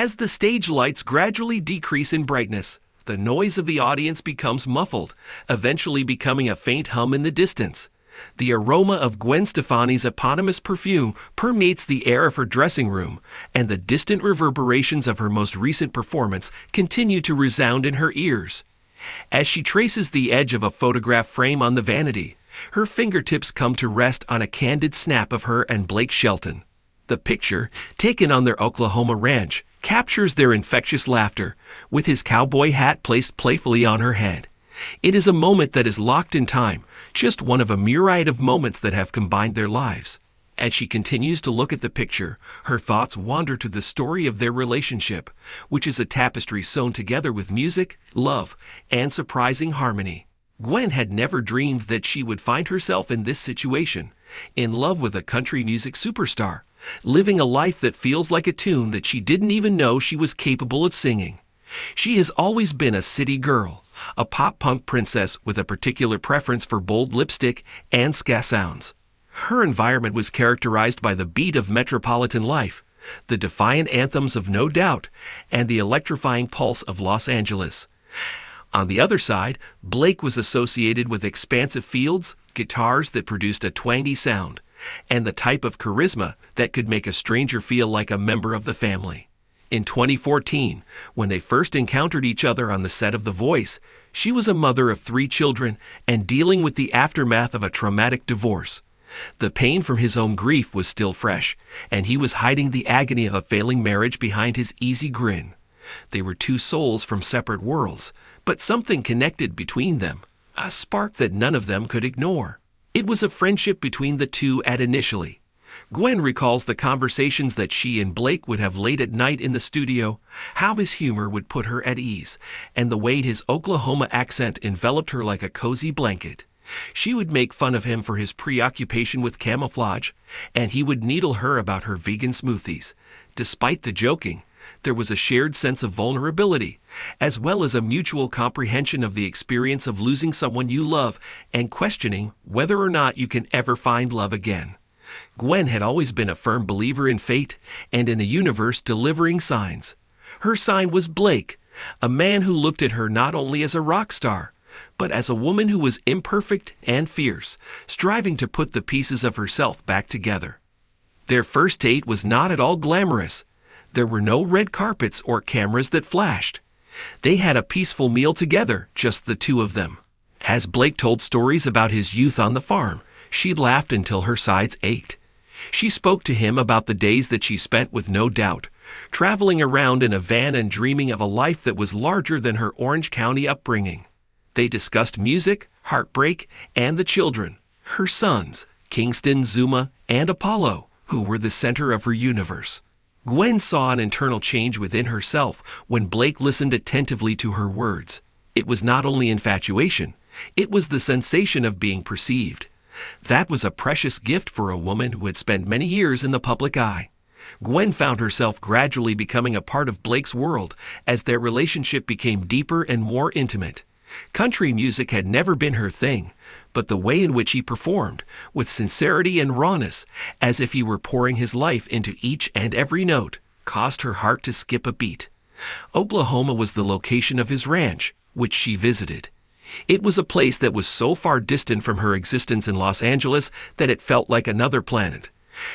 As the stage lights gradually decrease in brightness, the noise of the audience becomes muffled, eventually becoming a faint hum in the distance. The aroma of Gwen Stefani's eponymous perfume permeates the air of her dressing room, and the distant reverberations of her most recent performance continue to resound in her ears. As she traces the edge of a photograph frame on the vanity, her fingertips come to rest on a candid snap of her and Blake Shelton. The picture, taken on their Oklahoma ranch, captures their infectious laughter, with his cowboy hat placed playfully on her head. It is a moment that is locked in time, just one of a myriad of moments that have combined their lives. As she continues to look at the picture, her thoughts wander to the story of their relationship, which is a tapestry sewn together with music, love, and surprising harmony. Gwen had never dreamed that she would find herself in this situation, in love with a country music superstar, living a life that feels like a tune that she didn't even know she was capable of singing. She has always been a city girl, a pop-punk princess with a particular preference for bold lipstick and ska sounds. Her environment was characterized by the beat of metropolitan life, the defiant anthems of No Doubt, and the electrifying pulse of Los Angeles. On the other side, Blake was associated with expansive fields, guitars that produced a twangy sound, and the type of charisma that could make a stranger feel like a member of the family. In 2014, when they first encountered each other on the set of The Voice, she was a mother of 3 children and dealing with the aftermath of a traumatic divorce. The pain from his own grief was still fresh, and he was hiding the agony of a failing marriage behind his easy grin. They were 2 souls from separate worlds, but something connected between them, a spark that none of them could ignore. It was a friendship between the two initially. Gwen recalls the conversations that she and Blake would have late at night in the studio, how his humor would put her at ease, and the way his Oklahoma accent enveloped her like a cozy blanket. She would make fun of him for his preoccupation with camouflage, and he would needle her about her vegan smoothies. Despite the joking, there was a shared sense of vulnerability, as well as a mutual comprehension of the experience of losing someone you love and questioning whether or not you can ever find love again. Gwen had always been a firm believer in fate and in the universe delivering signs. Her sign was Blake, a man who looked at her not only as a rock star, but as a woman who was imperfect and fierce, striving to put the pieces of herself back together. Their first date was not at all glamorous. There were no red carpets or cameras that flashed. They had a peaceful meal together, just the 2 of them. As Blake told stories about his youth on the farm, she laughed until her sides ached. She spoke to him about the days that she spent with No Doubt, traveling around in a van and dreaming of a life that was larger than her Orange County upbringing. They discussed music, heartbreak, and the children, her sons, Kingston, Zuma, and Apollo, who were the center of her universe. Gwen saw an internal change within herself when Blake listened attentively to her words. It was not only infatuation, it was the sensation of being perceived. That was a precious gift for a woman who had spent many years in the public eye. Gwen found herself gradually becoming a part of Blake's world as their relationship became deeper and more intimate. Country music had never been her thing, but the way in which he performed, with sincerity and rawness, as if he were pouring his life into each and every note, caused her heart to skip a beat. Oklahoma was the location of his ranch, which she visited. It was a place that was so far distant from her existence in Los Angeles that it felt like another planet.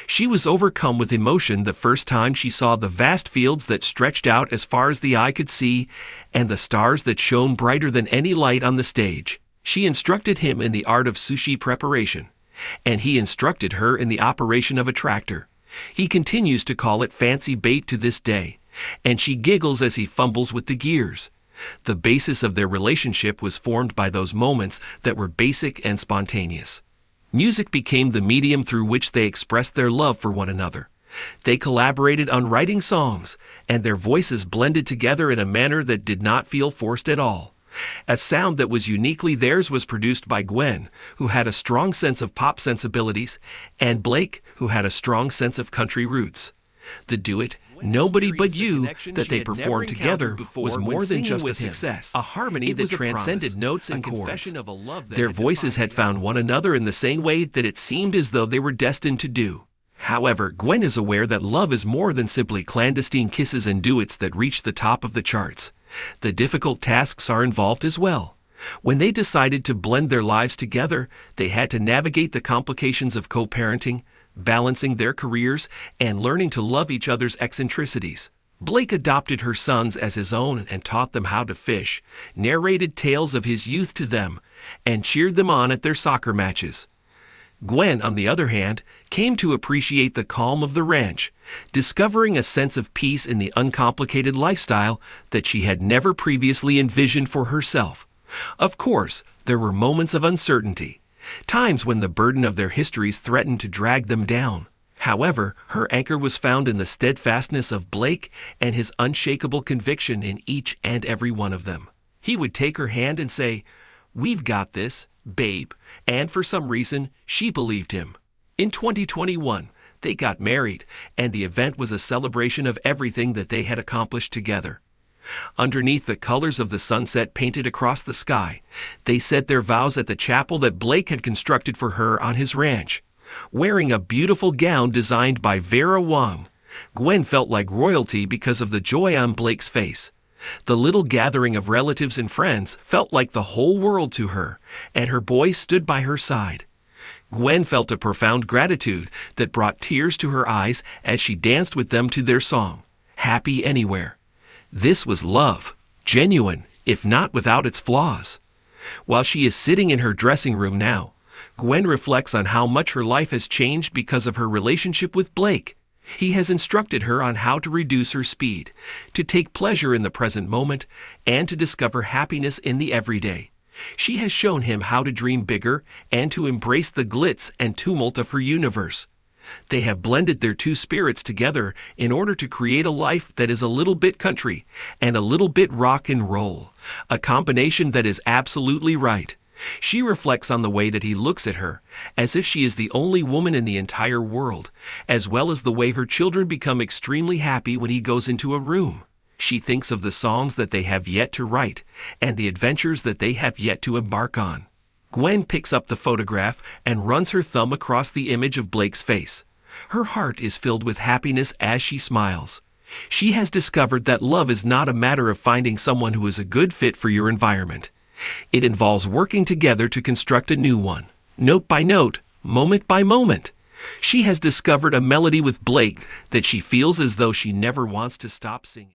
She was overcome with emotion the first time she saw the vast fields that stretched out as far as the eye could see, and the stars that shone brighter than any light on the stage. She instructed him in the art of sushi preparation, and he instructed her in the operation of a tractor. He continues to call it fancy bait to this day, and she giggles as he fumbles with the gears. The basis of their relationship was formed by those moments that were basic and spontaneous. Music became the medium through which they expressed their love for one another. They collaborated on writing songs, and their voices blended together in a manner that did not feel forced at all. A sound that was uniquely theirs was produced by Gwen, who had a strong sense of pop sensibilities, and Blake, who had a strong sense of country roots. The duet, Nobody But You, that they performed together was more than just a success, a harmony that transcended notes and chords. Their voices had found one another in the same way that it seemed as though they were destined to do. However, Gwen is aware that love is more than simply clandestine kisses and duets that reach the top of the charts. The difficult tasks are involved as well. When they decided to blend their lives together, they had to navigate the complications of co-parenting, balancing their careers, and learning to love each other's eccentricities. Blake adopted her sons as his own and taught them how to fish, narrated tales of his youth to them, and cheered them on at their soccer matches. Gwen, on the other hand, came to appreciate the calm of the ranch, discovering a sense of peace in the uncomplicated lifestyle that she had never previously envisioned for herself. Of course, there were moments of uncertainty, times when the burden of their histories threatened to drag them down. However, her anchor was found in the steadfastness of Blake and his unshakable conviction in each and every one of them. He would take her hand and say, "We've got this, babe," and for some reason, she believed him. In 2021, they got married, and the event was a celebration of everything that they had accomplished together. Underneath the colors of the sunset painted across the sky, they said their vows at the chapel that Blake had constructed for her on his ranch. Wearing a beautiful gown designed by Vera Wang, Gwen felt like royalty because of the joy on Blake's face. The little gathering of relatives and friends felt like the whole world to her, and her boys stood by her side. Gwen felt a profound gratitude that brought tears to her eyes as she danced with them to their song, "Happy Anywhere." This was love, genuine, if not without its flaws. While she is sitting in her dressing room now, Gwen reflects on how much her life has changed because of her relationship with Blake. He has instructed her on how to reduce her speed, to take pleasure in the present moment, and to discover happiness in the everyday. She has shown him how to dream bigger and to embrace the glitz and tumult of her universe. They have blended their two spirits together in order to create a life that is a little bit country and a little bit rock and roll, a combination that is absolutely right. She reflects on the way that he looks at her, as if she is the only woman in the entire world, as well as the way her children become extremely happy when he goes into a room. She thinks of the songs that they have yet to write, and the adventures that they have yet to embark on. Gwen picks up the photograph and runs her thumb across the image of Blake's face. Her heart is filled with happiness as she smiles. She has discovered that love is not a matter of finding someone who is a good fit for your environment. It involves working together to construct a new one, note by note, moment by moment. She has discovered a melody with Blake that she feels as though she never wants to stop singing.